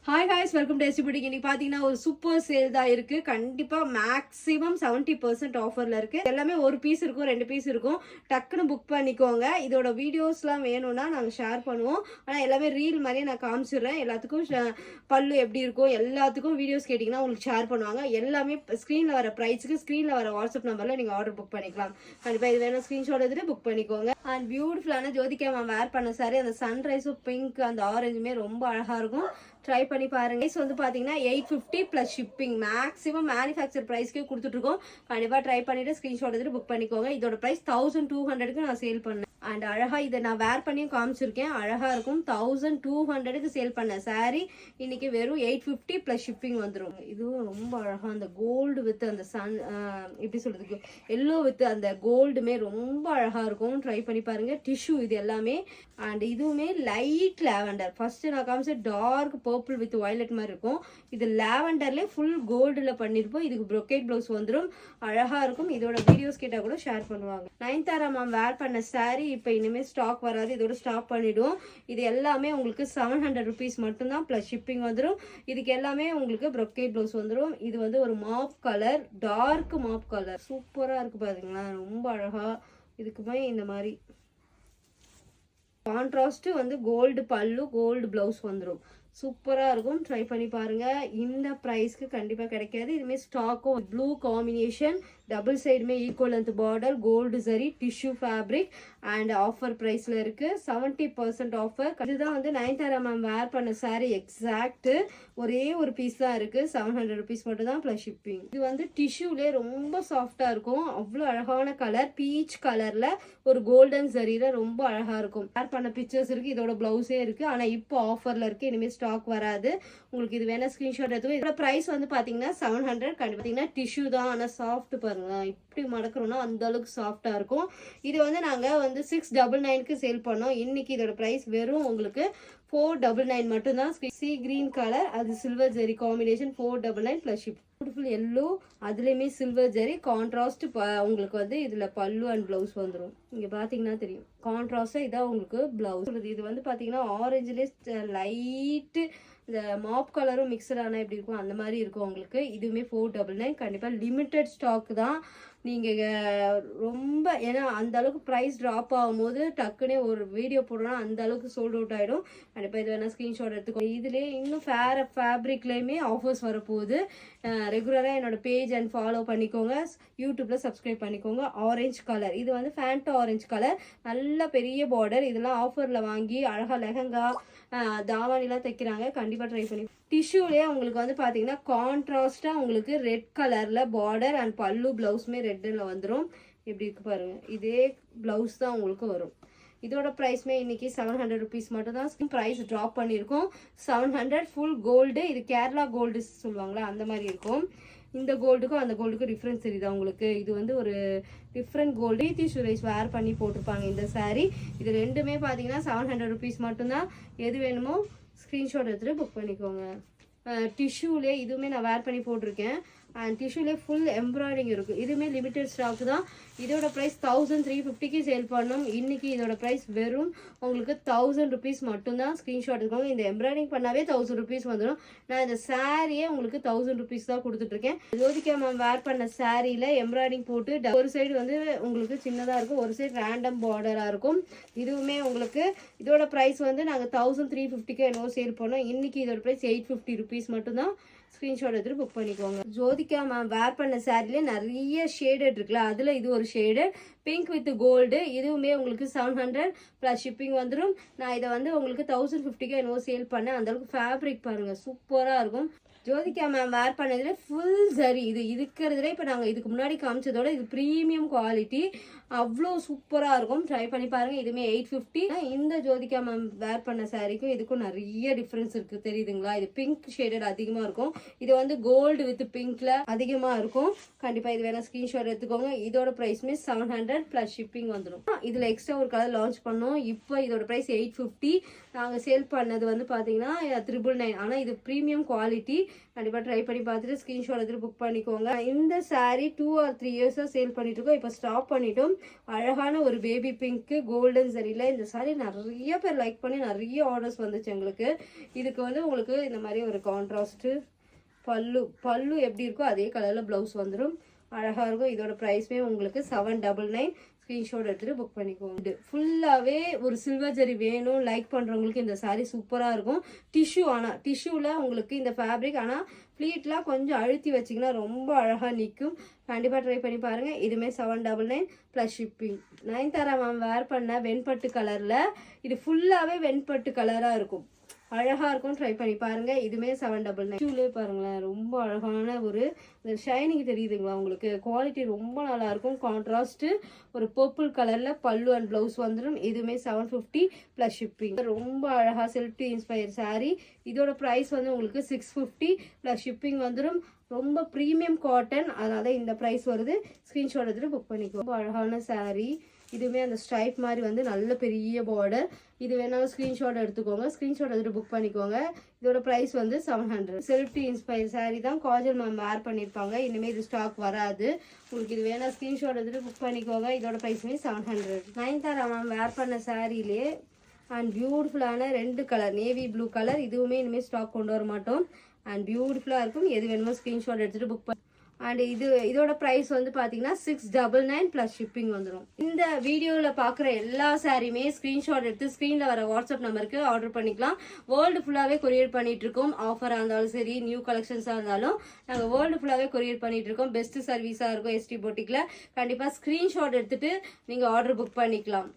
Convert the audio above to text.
Hi guys, welcome to ST boutique. இன்னைக்கு பார்த்தீங்கன்னா ஒரு சூப்பர் சேல் தான் இருக்கு. கண்டிப்பாக மேக்ஸிமம் 70% ஆஃபரில் இருக்கு. எல்லாமே ஒரு பீஸ் இருக்கும், 2 பீஸ் இருக்கும். டக்குன்னு புக் பண்ணிக்கோங்க. இதோட வீடியோஸ்லாம் வேணும்னா நாங்கள் ஷேர் பண்ணுவோம். ஆனால் எல்லாமே ரீல் மாதிரியே நான் காமிச்சிடுறேன். எல்லாத்துக்கும் பல்லு எப்படி இருக்கும் எல்லாத்துக்கும் வீடியோஸ் கேட்டிங்கன்னா உங்களுக்கு ஷேர் பண்ணுவாங்க. எல்லாமே ஸ்க்ரீனில் வர ப்ரைஸுக்கு ஸ்க்ரீனில் வர வாட்ஸ்அப் நம்பரில் நீங்கள் ஆர்டர் புக் பண்ணிக்கலாம். கண்டிப்பாக இது வேணும் ஸ்க்ரீன்ஷாட் எடுத்துட்டு புக் பண்ணிக்கோங்க. அண்ட் பியூட்டிஃபுல்லான ஜோதிகா மேம் வேர் பண்ண சாரி, அந்த சன்ரைஸும் பிங்க் அந்த ஆரஞ்சுமே ரொம்ப அழகாக இருக்கும். ட்ரை பண்ணி பாருங்க. ப்ரைஸ் வந்து பார்த்தீங்கன்னா 850 ப்ளஸ் ஷிப்பிங். மேக்ஸிமம் மேனுஃபேக்சர் ப்ரைஸ்க்கே கொடுத்துட்ருக்கோம். கண்டிப்பாக ட்ரை பண்ணிவிட்டு ஸ்க்ரீன்ஷாட் எடுத்துட்டு புக் பண்ணிக்கோங்க. இதோட ப்ரைஸ் 1200க்கு நான் சேல் பண்ணேன். அண்ட் அழகாக இதை நான் வேர் பண்ணியும் காமிச்சிருக்கேன். அழகாக இருக்கும். 1200க்கு சேல் பண்ணேன் சாரி. இன்னைக்கு வெறும் 850 ப்ளஸ் ஷிப்பிங் வந்துடும். இதுவும் ரொம்ப அழகாக அந்த கோல்டு வித் அந்த சன் எப்படி சொல்கிறதுக்கு எல்லோ வித் அந்த கோல்டுமே ரொம்ப அழகாக இருக்கும். ட்ரை பண்ணி பாருங்கள். டிஷ்யூ இது எல்லாமே. அண்ட் இதுவுமே லைட் லாவெண்டர். ஃபர்ஸ்ட் நான் காமிச்ச டார்க் பர்பிள் வித் வயலட் மாதிரி இருக்கும். இது லாவெண்டர்லேயே ஃபுல் கோல்டில் பண்ணியிருப்போம். இதுக்கு ப்ரொக்கேட் ப்ளவுஸ் வந்துடும். அழகாக இருக்கும். இதோட வீடியோஸ் கேட்டால் கூட ஷேர் பண்ணுவாங்க. நயன்தாரா மேம் வேர் பண்ண சாரி இப்போ இனிமேல் ஸ்டாக் வராது. இதோட ஸ்டாப் பண்ணிவிடுவோம். இது எல்லாமே உங்களுக்கு 700 ருபீஸ் மட்டும்தான் ப்ளஸ் ஷிப்பிங் வந்துடும். இதுக்கு எல்லாமே உங்களுக்கு ப்ரொக்கேட் ப்ளவுஸ் வந்துடும். இது வந்து ஒரு mauve colour, dark mauve colour. சூப்பராக இருக்குது பாருங்களா, ரொம்ப அழகாக. இதுக்குமே இந்த மாதிரி கான்ட்ராஸ்ட்டு வந்து கோல்டு பல்லு, கோல்டு ப்ளவுஸ் வந்துடும். சூப்பராக இருக்கும். ட்ரை பண்ணி பாருங்கள். இந்த ப்ரைஸ்க்கு கண்டிப்பாக கிடைக்காது. இதுமாரி ஸ்டாக்கும் ப்ளூ காம்பினேஷன், டபுள் சைடுமே ஈக்குவல் லென்த் பார்டர், கோல்டு சரி, டிஷ்யூ ஃபேப்ரிக் அண்ட் ஆஃபர் ப்ரைஸில் இருக்குது. 70% ஆஃபர். இதுதான் வந்து நயன்தாரா மேம் வேர் பண்ண சாரி எக்ஸாக்ட்டு. ஒரே ஒரு பீஸ் தான் இருக்குது. 700 ருபீஸ் மட்டும் தான் ப்ளஸ் ஷிப்பிங். இது வந்து டிஷ்யூலே ரொம்ப சாஃப்டாக இருக்கும். அவ்வளோ அழகான கலர், பீச் கலரில் ஒரு கோல்டன் சரியில் ரொம்ப அழகாக இருக்கும். வேர் பண்ண பிக்சர்ஸ் இருக்குது. இதோட ப்ளவுஸே இருக்குது. ஆனால் இப்போ ஆஃபரில் இருக்குது. இனிமேல் ஸ்டாக் வராது. உங்களுக்கு இது வேணா ஸ்கிரீன்ஷாட் எடுத்து. இதோட பிரைஸ் வந்து பாத்தீங்கன்னா 700. கண்டிப்பா டிஷ்யூ தான், ஆனா சாஃப்ட் பாருங்க. இப்படி மடக்கிறோம்னா அந்த அளவுக்கு சாஃப்டா இருக்கும். இது வந்து நாங்க வந்து 699க்கு சேல் பண்ணோம். இன்னைக்கு இதோட பிரைஸ் வெறும் உங்களுக்கு 499 மட்டும்தான். சி கிரீன் கலர், அது silver zari combination, 499 plus ship. Beautiful yellow, அதுலேயுமே சில்வர் ஜெரி கான்ட்ராஸ்ட். உங்களுக்கு வந்து இதில் பல்லு அண்ட் ப்ளவுஸ் வந்துடும். இங்கே பார்த்தீங்கன்னா தெரியும் கான்ட்ராஸ்டாக இதான் உங்களுக்கு ப்ளவுஸ். இது வந்து பார்த்தீங்கன்னா ஆரஞ்சுலேயே லைட்டு இந்த மாப் கலரும் மிக்சடானா எப்படி இருக்கும் அந்த மாதிரி இருக்கும் உங்களுக்கு. இதுவுமே 499. கண்டிப்பாக லிமிட்டட் ஸ்டாக் தான். நீங்கள் ரொம்ப ஏன்னா அந்த அளவுக்கு ப்ரைஸ் ட்ராப் ஆகும்போது டக்குனே ஒரு வீடியோ போடுறோன்னா அந்த அளவுக்கு சோல்ட் அவுட் ஆகிடும். கண்டிப்பாக இது வேணால் ஸ்க்ரீன்ஷாட் எடுத்துக்கோ. இதுலேயே இன்னும் ஃபேப்ரிக்லேயுமே ஆஃபர்ஸ் வரப்போகுது. ரெகுலராக என்னோட பேஜ் அண்ட் ஃபாலோ பண்ணிக்கோங்க. யூடியூப்பில் சப்ஸ்கிரைப் பண்ணிக்கோங்க. ஆரஞ்ச் கலர், இது வந்து ஃபேண்டா ஆரஞ்ச் கலர், நல்ல பெரிய பார்டர். இதெல்லாம் ஆஃபரில் வாங்கி அழகாக லெஹங்கா தாவானிலாம் தைக்கிறாங்க. கண்டிப்பாக ட்ரை பண்ணி. டிஷ்யூலேயே உங்களுக்கு வந்து பார்த்தீங்கன்னா கான்ட்ராஸ்டாக உங்களுக்கு ரெட் கலரில் பார்டர் அண்ட் பல்லு ப்ளவுஸுமே ரெட்டில் வந்துடும். எப்படி இருக்கு பாருங்கள். இதே ப்ளவுஸ் தான் உங்களுக்கு வரும். இதோட ப்ரைஸ்மே இன்னைக்கு 700 ருபீஸ் மட்டும் தான். ப்ரைஸ் ட்ராப் பண்ணியிருக்கோம். 700 ஃபுல் கோல்டு. இது கேரளா கோல்டு சொல்லுவாங்களா அந்த மாதிரி இருக்கும். இந்த கோல்டுக்கும் அந்த கோல்டுக்கும் டிஃப்ரென்ஸ் தெரியுதா உங்களுக்கு? இது வந்து ஒரு டிஃப்ரெண்ட் கோல்டு. பிரீத்தி சுரேஷ் வேர் பண்ணி போட்டிருப்பாங்க இந்த சாரீ. இது ரெண்டுமே பார்த்தீங்கன்னா 700 ருபீஸ் மட்டும்தான். எது வேணுமோ ஸ்க்ரீன்ஷாட் எடுத்துகிட்டு புக் பண்ணிக்கோங்க. டிஷ்யூலே இதுவுமே நான் வேர் பண்ணி போட்டிருக்கேன். அண்ட் டிஷ்யூலே ஃபுல் எம்ப்ராய்டிங் இருக்குது. இதுவுமே லிமிட்டட் ஸ்டாக் தான். இதோட ப்ரைஸ் 1350க்கு சேல் பண்ணோம். இன்றைக்கி இதோட ப்ரைஸ் வெறும் உங்களுக்கு 1000 ருபீஸ் மட்டும்தான். ஸ்க்ரீன்ஷாட் எடுக்கோங்க. இந்த எம்ப்ராய்டிங் பண்ணாவே 1000 ருபீஸ் வந்துடும். நான் இந்த சாரியே உங்களுக்கு 1000 ருபீஸ் தான் கொடுத்துட்ருக்கேன். ஜோதிகா மேம் வேர் பண்ண சாரியில் எம்ப்ராய்டிங் போட்டு ஒரு சைடு வந்து உங்களுக்கு சின்னதாக இருக்கும், ஒரு சைடு ரேண்டம் பார்டராக இருக்கும். இதுவுமே உங்களுக்கு இதோட ப்ரைஸ் வந்து நாங்கள் 1350க்கு என்னவோ சேல் பண்ணோம். இன்றைக்கி இதோட ப்ரைஸ் 850 ருபீஸ் மட்டும்தான். ஸ்க்ரீன்ஷாட் எடுத்துட்டு புக் பண்ணிக்கோங்க. ஜோதிகா மேம் வேர் பண்ண சாரிலே நிறைய ஷேடட் இருக்குல்ல, அதில் இது ஒரு ஷேடட் பிங்க் வித் கோல்டு. இதுவுமே உங்களுக்கு 700 ப்ளஸ் ஷிப்பிங் வந்துடும். நான் இதை வந்து உங்களுக்கு 1050க்கு என்னவோ சேல் பண்ணேன். அந்தளவுக்கு ஃபேப்ரிக் பாருங்கள் சூப்பராக இருக்கும். ஜோதிகா மேம் வேர் பண்ணதுல ஃபுல் சரி. இது இருக்கிறதுல இப்போ நாங்கள் இதுக்கு முன்னாடி காமிச்சதோட இது ப்ரீமியம் குவாலிட்டி. அவ்வளோ சூப்பராக இருக்கும். ட்ரை பண்ணி பாருங்கள். இதுவுமே 850. இந்த ஜோதிகா மேம் வேர் பண்ண சாரிக்கும் இதுக்கும் நிறைய டிஃப்ரென்ஸ் இருக்குது தெரியுதுங்களா? இது பிங்க் ஷேடட் அதிகமாக இருக்கும். இது வந்து கோல்டு வித் பிங்க்ல அதிகமாக இருக்கும். கண்டிப்பாக இது வேணால் ஸ்க்ரீன்ஷாட் எடுத்துக்கோங்க. இதோட ப்ரைஸ்மே 700. 700 ப்ளஸ் ஷிப்பிங் வந்துடும். இதில் எக்ஸ்ட்ரா ஒரு கலர் லான்ச் பண்ணோம். இப்போ இதோட ப்ரைஸ் 850. நாங்கள் சேல் பண்ணது வந்து பார்த்தீங்கன்னா 999. ஆனால் இது ப்ரீமியம் குவாலிட்டி. கண்டிப்பாக ட்ரை பண்ணி பார்த்துட்டு ஸ்க்ரீன்ஷாட் எடுத்துட்டு புக் பண்ணிக்கோங்க. இந்த சாரீ 2 or 3 இயர்ஸாக சேல் பண்ணிட்டு இருக்கோம். இப்போ ஸ்டாப் பண்ணிட்டோம். அழகான ஒரு பேபி பிங்க்கு கோல்டன் சரியில் இந்த சாரீ நிறைய பேர் லைக் பண்ணி நிறைய ஆர்டர்ஸ் வந்துச்சு எங்களுக்கு. இதுக்கு வந்து உங்களுக்கு இந்த மாதிரி ஒரு கான்ட்ராஸ்ட்டு பல்லு எப்படி இருக்கோ அதே கலரில் ப்ளவுஸ் வந்துடும். அழகாக இருக்கும். இதோட ப்ரைஸ்மே உங்களுக்கு 799. ஸ்க்ரீன்ஷாட் எடுத்துகிட்டு புக் பண்ணிக்கோங்க. ஃபுல்லாகவே ஒரு சில்வர் ஜரி வேணும் லைக் பண்ணுறவங்களுக்கு இந்த சாரீ சூப்பராக இருக்கும். டிஷ்யூ ஆனால் டிஷ்யூவில் உங்களுக்கு இந்த ஃபேப்ரிக் ஆனால் ப்ளீட்லாம் கொஞ்சம் அழுத்தி வச்சிங்கன்னா ரொம்ப அழகாக நிற்கும். கண்டிப்பாக ட்ரை பண்ணி பாருங்கள். இதுவுமே 799 ப்ளஸ் ஷிப்பிங். நயன்தாரா மேம் வேர் பண்ண வெண்பட்டு கலரில் இது ஃபுல்லாகவே வெண்பட்டு கலராக இருக்கும். அழகாக இருக்கும். ட்ரை பண்ணி பாருங்கள். இதுவுமே 799. டிஷ்யூலே பாருங்களேன் ரொம்ப அழகான ஒரு ஷைனிங் தெரியுதுங்களா உங்களுக்கு. குவாலிட்டி ரொம்ப நல்லாயிருக்கும். கான்ட்ராஸ்ட்டு ஒரு பர்பிள் கலரில் பல்லு அண்ட் ப்ளவுஸ் வந்துடும். இதுவுமே 750 ப்ளஸ் ஷிப்பிங். ரொம்ப அழகாக செல்ஃப் இன்ஸ்பயர் சாரீ. இதோட ப்ரைஸ் வந்து உங்களுக்கு 650 ப்ளஸ் ஷிப்பிங் வந்துடும். ரொம்ப ப்ரீமியம் காட்டன், அதனால இந்த ப்ரைஸ் வருது. ஸ்க்ரீன்ஷாட் எடுத்துகிட்டு புக் பண்ணிக்கோ. ரொம்ப அழகான சாரீ. இதுவுமே அந்த ஸ்ட்ரைப் மாதிரி வந்து நல்ல பெரிய பார்டர். இது வேணாலும் ஸ்க்ரீன்ஷாட் எடுத்துக்கோங்க. ஸ்க்ரீன்ஷாட் எடுத்துகிட்டு புக் பண்ணிக்கோங்க. இதோட ப்ரைஸ் வந்து 700. செல்ஃப் இன்ஸ்பயர் சாரீ தான் காஜல் மேம் வேர் பண்ணியிருப்பாங்க. இனிமேல் இது ஸ்டாக் வராது. உங்களுக்கு இது வேணால் ஸ்க்ரீன்ஷாட் எடுத்துகிட்டு புக் பண்ணிக்கோங்க. இதோட ப்ரைஸ்மே 700. நயன்தாரா மேம் வேர் பண்ண சாரீலே அண்ட் பியூட்டிஃபுல்லான 2 கலர் நேவி ப்ளூ கலர். இதுவுமே இனிமேல் ஸ்டாக் கொண்டு வர மாட்டோம். அண்ட் பியூட்டிஃபுல்லாக இருக்கும். எது வேணுமோ ஸ்க்ரீன்ஷாட் எடுத்துகிட்டு புக் பண்ணி. அண்ட் இதோட ப்ரைஸ் வந்து பார்த்தீங்கன்னா 699 ப்ளஸ் ஷிப்பிங் வந்துடும். இந்த வீடியோவில் பார்க்குற எல்லா சாரியுமே ஸ்க்ரீன்ஷாட் எடுத்து ஸ்க்ரீனில் வர வாட்ஸ்அப் நம்பருக்கு ஆர்டர் பண்ணிக்கலாம். வேர்ல்டு ஃபுல்லாகவே கொரியர் பண்ணிகிட்ருக்கோம். ஆஃபராக இருந்தாலும் சரி நியூ கலெக்ஷன்ஸாக இருந்தாலும் நாங்கள் வேர்ல்டு ஃபுல்லாகவே கொரியர் பண்ணிகிட்ருக்கோம். பெஸ்ட்டு சர்வீஸாக இருக்கும் எஸ்டி பொட்டிக்கில். கண்டிப்பாக ஸ்க்ரீன்ஷாட் எடுத்துகிட்டு நீங்கள் ஆர்டர் புக் பண்ணிக்கலாம்.